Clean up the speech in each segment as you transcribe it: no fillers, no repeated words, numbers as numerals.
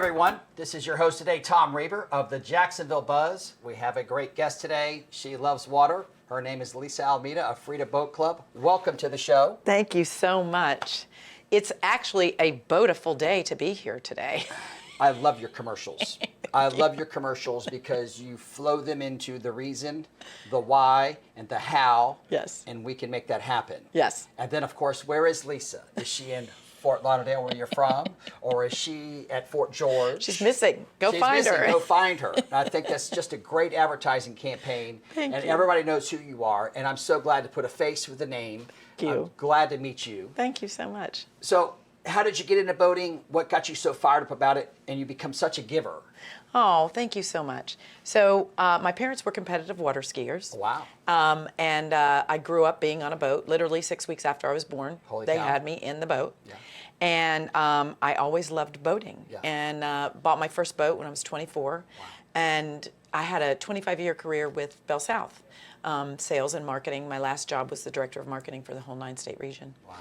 everyone. This is your host today, Tom Reber of the Jacksonville Buzz. We have a great guest today. She loves water. Her name is Lisa Almeida of Frida Boat Club. Welcome to the show. Thank you so much. It's actually a boatiful day to be here today. I love your commercials. I love your commercials because you flow them into the reason, the why, and the how. Yes. And we can make that happen. Yes. And then, of course, where is Lisa? Is she in Fort Lauderdale, where you're from, or is she at Fort George? She's missing. Go She's find missing. her. Go find her. And I think that's just a great advertising campaign. Thank and you. everybody knows who you are. And I'm so glad to put a face with a name. Thank you. I'm glad to meet you. Thank you so much. So, how did you get into boating? What got you so fired up about it? And you become such a giver. Oh, thank you so much. So my parents were competitive water skiers. Wow. And I grew up being on a boat. Literally 6 weeks after I was born, Holy they cow. had me in the boat. Yeah. And I always loved boating. Yeah. And bought my first boat when I was 24. Wow. And I had a 25-year career with Bell South, sales and marketing. My last job was the director of marketing for the whole 9-state region. Wow.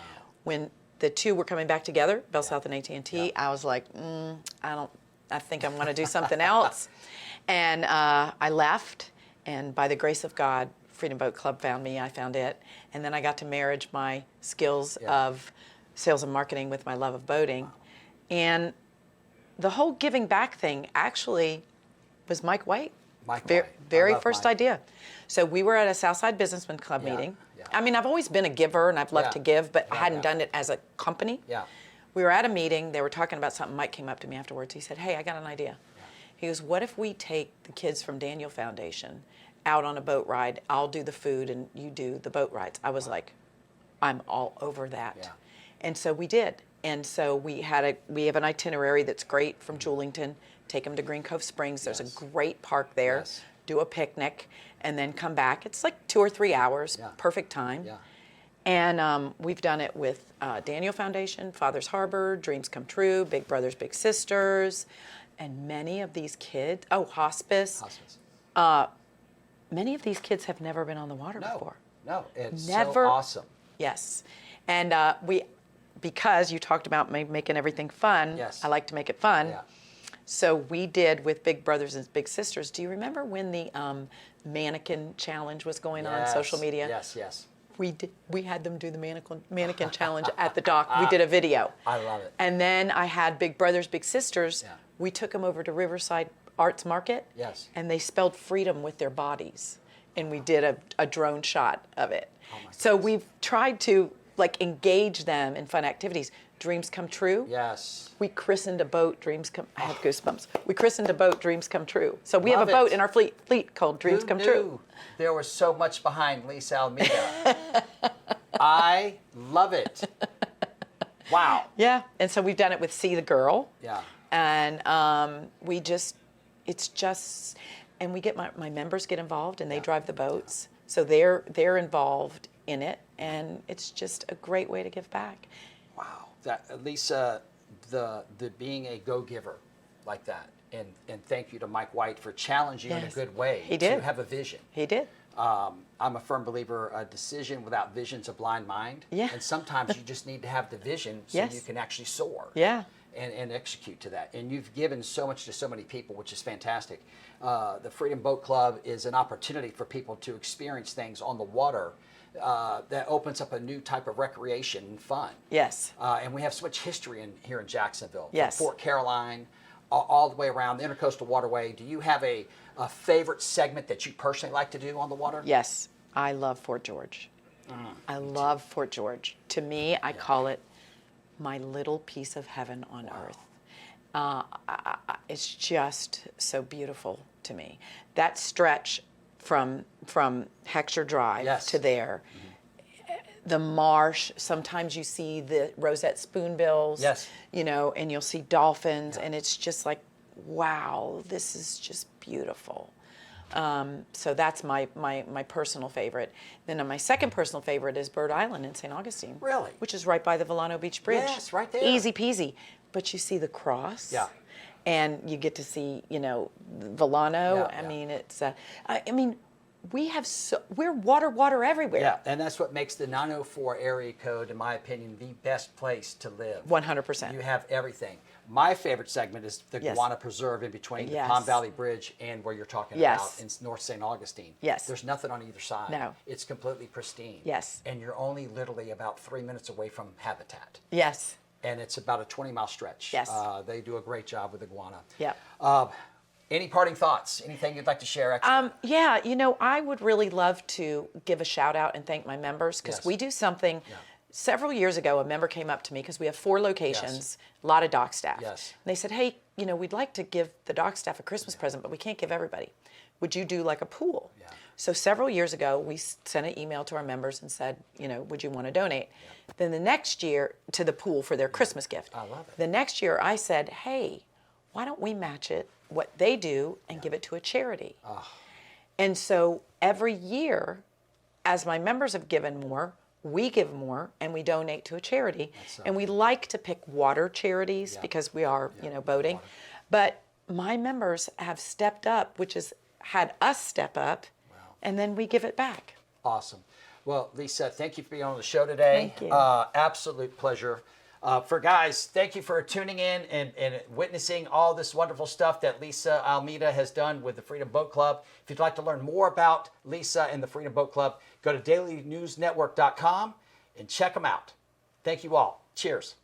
When the two were coming back together, Bell South and AT&T, Yeah. I was like, I think I'm going to do something else. And I left, and by the grace of God, Freedom Boat Club found me, I found it. And then I got to marriage my skills Yeah. of sales and marketing with my love of boating. Wow. And the whole giving back thing actually was Mike White. Mike White. Very I love first Mike. idea. So we were at a Southside Businessman Club Yeah, meeting. yeah. I mean, I've always been a giver, and I've loved Yeah. to give, but I Yeah, hadn't yeah. done it as a company. Yeah. We were at a meeting. They were talking about something. Mike came up to me afterwards. He said, hey, I got an idea. Yeah. He goes, what if we take the kids from Daniel Foundation out on a boat ride? I'll do the food, and you do the boat rides. I was like, I'm all over that. Yeah. And so we did. And so we have an itinerary that's great from Julington. Take them to Green Cove Springs. There's Yes. a great park there. Yes. Do a picnic, and then come back. It's like 2 or 3 hours, Yeah. perfect time. Yeah. And we've done it with Daniel Foundation, Father's Harbor, Dreams Come True, Big Brothers Big Sisters, and many of these kids, hospice. Hospice. Many of these kids have never been on the water No. before. No. It's Never. so awesome. Yes. And because you talked about making everything fun, Yes. I like to make it fun. Yeah. So we did with Big Brothers and Big Sisters. Do you remember when the mannequin challenge was going on Yes. social media? Yes, yes. We had them do the mannequin challenge at the dock. We did a video. I love it. And then I had Big Brothers Big Sisters. Yeah. We took them over to Riverside Arts Market. Yes. And they spelled freedom with their bodies. And we did a drone shot of it. Oh my So goodness. we've tried to engage them in fun activities. Dreams Come True. Yes. We christened a boat, Dreams Come. I have goosebumps. We christened a boat, Dreams Come True. So we Love have a boat it. in our fleet called Dreams Who Come knew True. There was so much behind Lisa Almeida. I love it. Wow. Yeah, and so we've done it with See the Girl. Yeah. And and we get my members get involved, and they Yeah. drive the boats. So they're involved in it, and it's just a great way to give back. Wow. That Lisa, the being a go-giver like that, and thank you to Mike White for challenging you in a Yes. good way. He did. To have a vision. He did. I'm a firm believer a decision without vision's a blind mind. Yeah. And sometimes you just need to have the vision so Yes. you can actually soar. Yeah. And execute to that. And you've given so much to so many people, which is fantastic. The Freedom Boat Club is an opportunity for people to experience things on the water that opens up a new type of recreation and fun. Yes. And we have so much history here in Jacksonville. Yes. From Fort Caroline, all the way around the Intercoastal Waterway. Do you have a favorite segment that you personally like to do on the water? Yes. I love Fort George. I love Fort George. To me, I call it my little piece of heaven on earth. It's just so beautiful to me. That stretch from Heckscher Drive Yes. to there, the marsh, sometimes you see the roseate spoonbills, Yes. and you'll see dolphins, and it's just like, wow, this is just beautiful. So that's my personal favorite. Then my second personal favorite is Bird Island in St. Augustine. Really? Which is right by the Volano Beach Bridge. Yes, right there. Easy peasy. But you see the cross. Yeah. And you get to see, Volano. Yeah, I yeah. mean, it's, we're water everywhere. Yeah, and that's what makes the 904 area code, in my opinion, the best place to live. 100%. You have everything. My favorite segment is the Yes. Guana Preserve in between the Yes. Palm Valley Bridge and where you're talking Yes. about in North St. Augustine. Yes. There's nothing on either side. No. It's completely pristine. Yes. And you're only literally about 3 minutes away from habitat. Yes. And it's about a 20-mile stretch. Yes. They do a great job with the guana. Yeah. Any parting thoughts? Anything you'd like to share extra? Yeah, I would really love to give a shout out and thank my members because Yes. we do something. Yeah. Several years ago, a member came up to me because we have 4 locations, a lot of dock staff. Yes. And they said, hey, we'd like to give the dock staff a Christmas present, but we can't give everybody. Would you do like a pool? Yeah. So several years ago, we sent an email to our members and said, would you want to donate? Yeah. Then the next year to the pool for their Christmas gift. I love it. The next year I said, hey, why don't we match it, what they do, and give it to a charity? And so every year, as my members have given more, we give more and we donate to a charity. And we like to pick water charities because we are, boating. Water. But my members have stepped up, which has had us step up, and then we give it back. Awesome. Well, Lisa, thank you for being on the show today. Thank you. Absolute pleasure. For guys, thank you for tuning in and witnessing all this wonderful stuff that Lisa Almeida has done with the Freedom Boat Club. If you'd like to learn more about Lisa and the Freedom Boat Club, go to dailynewsnetwork.com and check them out. Thank you all. Cheers.